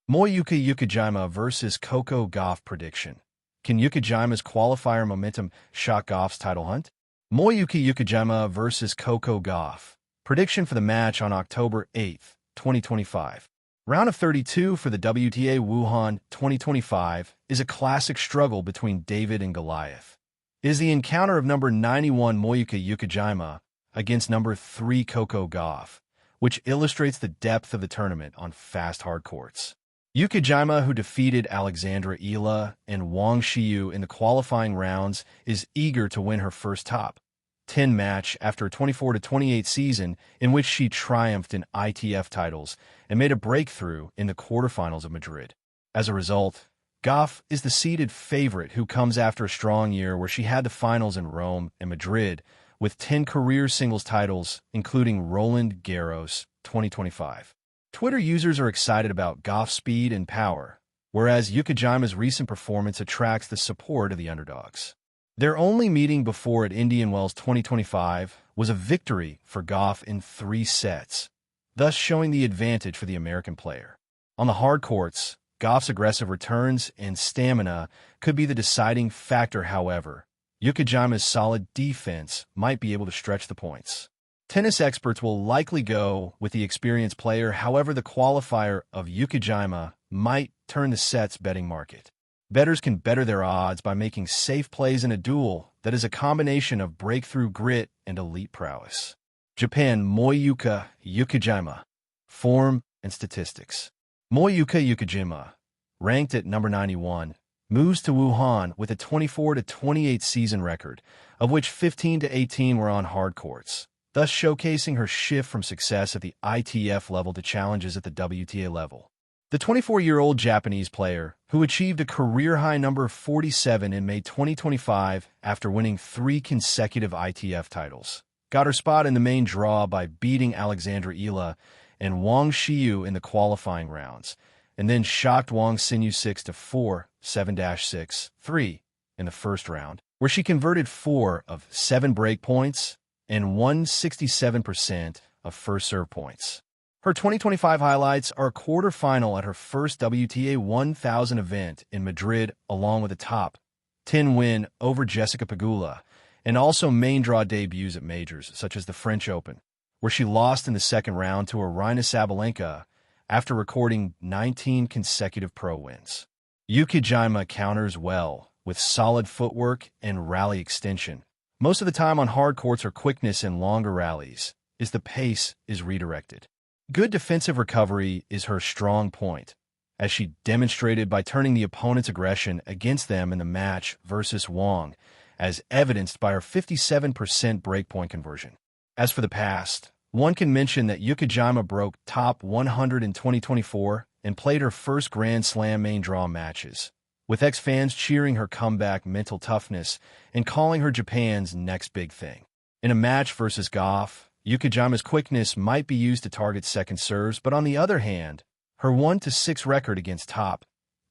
Moyuka Uchijima versus Coco Gauff prediction. Can Uchijima's qualifier momentum shock Gauff's title hunt? Moyuka Uchijima versus Coco Gauff. Prediction for the match on October 8, 2025. Round of 32 for the WTA Wuhan 2025 is a classic struggle between David and Goliath. It is the encounter of number 91 Moyuka Uchijima against number 3 Coco Gauff, which illustrates the depth of the tournament on fast hard courts. Uchijima, who defeated Alexandra Ela and Wang Xiyu in the qualifying rounds, is eager to win her first top 10 match after a 24-28 season in which she triumphed in ITF titles and made a breakthrough in the quarterfinals of Madrid. As a result, Gauff is the seeded favorite who comes after a strong year where she had the finals in Rome and Madrid with 10 career singles titles, including Roland Garros 2025. Twitter users are excited about Gauff's speed and power, whereas Uchijima's recent performance attracts the support of the underdogs. Their only meeting before at Indian Wells 2025 was a victory for Gauff in 3 sets, thus showing the advantage for the American player. On the hard courts, Gauff's aggressive returns and stamina could be the deciding factor. However, Uchijima's solid defense might be able to stretch the points. Tennis experts will likely go with the experienced player. However, the qualifier of Uchijima might turn the sets betting market. Bettors can better their odds by making safe plays in a duel that is a combination of breakthrough grit and elite prowess. Japan. Moyuka Uchijima. Form and statistics. Moyuka Uchijima, ranked at number 91, moves to Wuhan with a 24-28 season record, of which 15-18 were on hard courts, thus showcasing her shift from success at the ITF level to challenges at the WTA level. The 24-year-old Japanese player, who achieved a career-high number 47 in May 2025 after winning 3 consecutive ITF titles, got her spot in the main draw by beating Alexandra Ela and Wang Xiyu in the qualifying rounds, and then shocked Wang Xinyu 6-4, 7-6, 3 in the first round, where she converted 4 of 7 break points and won 67% of first serve points. Her 2025 highlights are a quarterfinal at her first WTA 1000 event in Madrid, along with a top 10 win over Jessica Pegula, and also main draw debuts at majors such as the French Open, where she lost in the second round to Aryna Sabalenka after recording 19 consecutive pro wins. Uchijima counters well with solid footwork and rally extension. Most of the time on hard courts, her quickness in longer rallies is the pace is redirected. Good defensive recovery is her strong point, as she demonstrated by turning the opponent's aggression against them in the match versus Wang, as evidenced by her 57% breakpoint conversion. As for the past, one can mention that Uchijima broke top 100 in 2024 and played her first Grand Slam main draw matches, with ex-fans cheering her comeback mental toughness and calling her Japan's next big thing. In a match versus Gauff, Uchijima's quickness might be used to target second serves, but on the other hand, her 1-6 record against top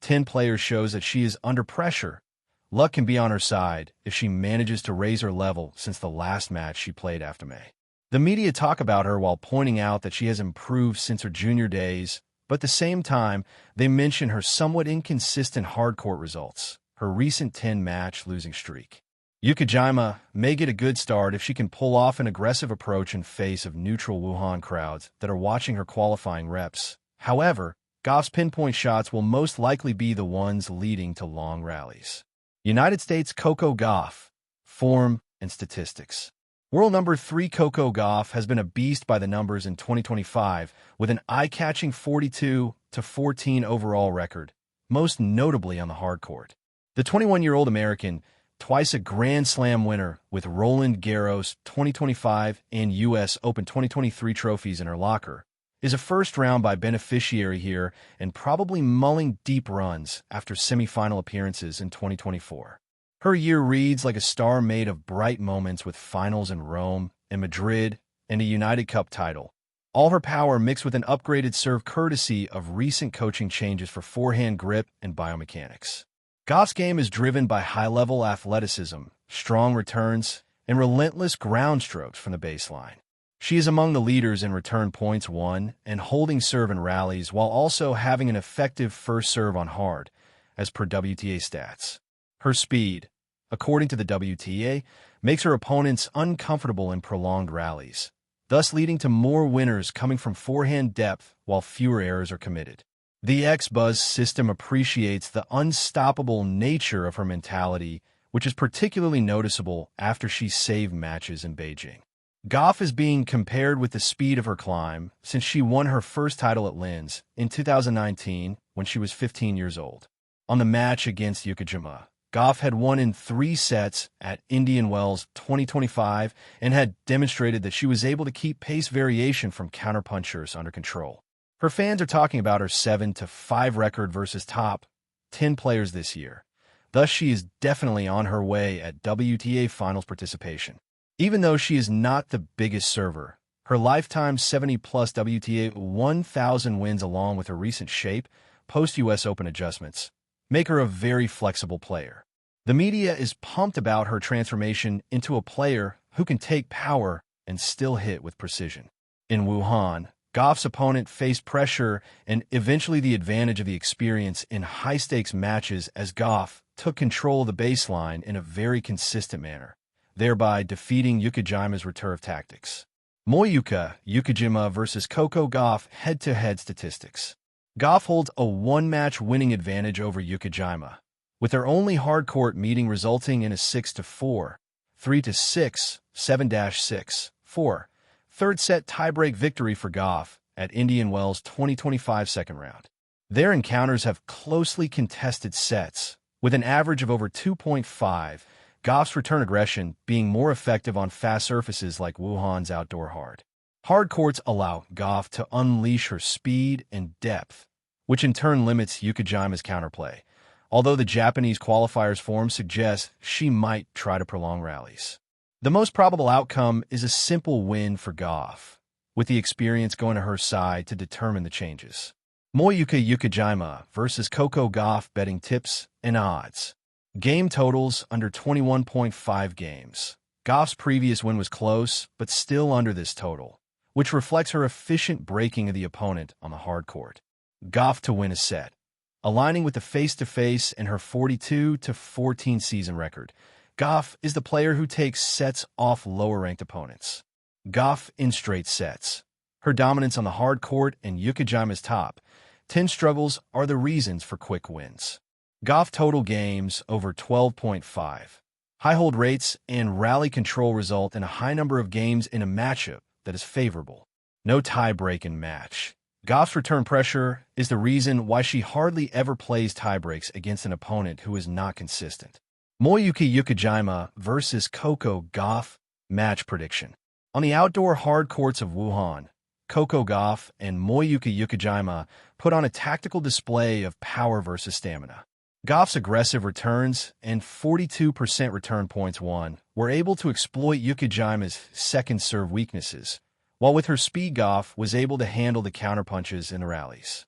10 players shows that she is under pressure. Luck can be on her side if she manages to raise her level since the last match she played after May. The media talk about her while pointing out that she has improved since her junior days, but at the same time, they mention her somewhat inconsistent hard-court results, her recent 10-match losing streak. Uchijima may get a good start if she can pull off an aggressive approach in face of neutral Wuhan crowds that are watching her qualifying reps. However, Gauff's pinpoint shots will most likely be the ones leading to long rallies. United States. Coco Gauff. Form and statistics. World number 3 Coco Gauff has been a beast by the numbers in 2025 with an eye-catching 42-14 overall record, most notably on the hard court. The 21-year-old American, twice a Grand Slam winner with Roland Garros 2025 and U.S. Open 2023 trophies in her locker, is a first-round bye beneficiary here and probably mulling deep runs after semifinal appearances in 2024. Her year reads like a star made of bright moments with finals in Rome and Madrid and a United Cup title. All her power mixed with an upgraded serve courtesy of recent coaching changes for forehand grip and biomechanics. Gauff's game is driven by high-level athleticism, strong returns, and relentless ground strokes from the baseline. She is among the leaders in return points won and holding serve in rallies while also having an effective first serve on hard, as per WTA stats. Her speed, according to the WTA, makes her opponents uncomfortable in prolonged rallies, thus leading to more winners coming from forehand depth while fewer errors are committed. The X-Buzz system appreciates the unstoppable nature of her mentality, which is particularly noticeable after she saved matches in Beijing. Gauff is being compared with the speed of her climb since she won her first title at Linz in 2019 when she was 15 years old. On the match against Uchijima, Gauff had won in 3 sets at Indian Wells 2025 and had demonstrated that she was able to keep pace variation from counterpunchers under control. Her fans are talking about her 7-5 record versus top 10 players this year. Thus, she is definitely on her way at WTA Finals participation. Even though she is not the biggest server, her lifetime 70-plus WTA 1000 wins along with her recent shape, post-US Open adjustments, make her a very flexible player. The media is pumped about her transformation into a player who can take power and still hit with precision. In Wuhan, Gauff's opponent faced pressure and eventually the advantage of the experience in high-stakes matches as Gauff took control of the baseline in a very consistent manner, thereby defeating Ukijima's return tactics. Moyuka Uchijima versus Coco Gauff head-to-head statistics. Gauff holds a one-match winning advantage over Uchijima, with their only hard-court meeting resulting in a 6-4, 3-6, 7-6, 4, third-set tiebreak victory for Gauff at Indian Wells 2025 second round. Their encounters have closely contested sets, with an average of over 2.5, Gauff's return aggression being more effective on fast surfaces like Wuhan's outdoor hard. Hard courts allow Gauff to unleash her speed and depth, which in turn limits Ukijima's counterplay, although the Japanese qualifiers form suggests she might try to prolong rallies. The most probable outcome is a simple win for Gauff, with the experience going to her side to determine the changes. Moyuka Uchijima versus Coco Gauff betting tips and odds. Game totals under 21.5 games. Gauff's previous win was close, but still under this total, which reflects her efficient breaking of the opponent on the hard court. Gauff to win a set, aligning with the face-to-face and her 42-14 season record. Gauff is the player who takes sets off lower-ranked opponents. Gauff in straight sets. Her dominance on the hard court and Ukijima's top 10 struggles are the reasons for quick wins. Gauff total games over 12.5. High hold rates and rally control result in a high number of games in a matchup that is favorable. No tie-break in match. Gauff's return pressure is the reason why she hardly ever plays tie-breaks against an opponent who is not consistent. Moyuka Uchijima versus Coco Gauff match prediction. On the outdoor hard courts of Wuhan, Coco Gauff and Moyuka Uchijima put on a tactical display of power versus stamina. Gauff's aggressive returns and 42% return points won were able to exploit Ukijima's second serve weaknesses, while with her speed Gauff was able to handle the counterpunches in the rallies.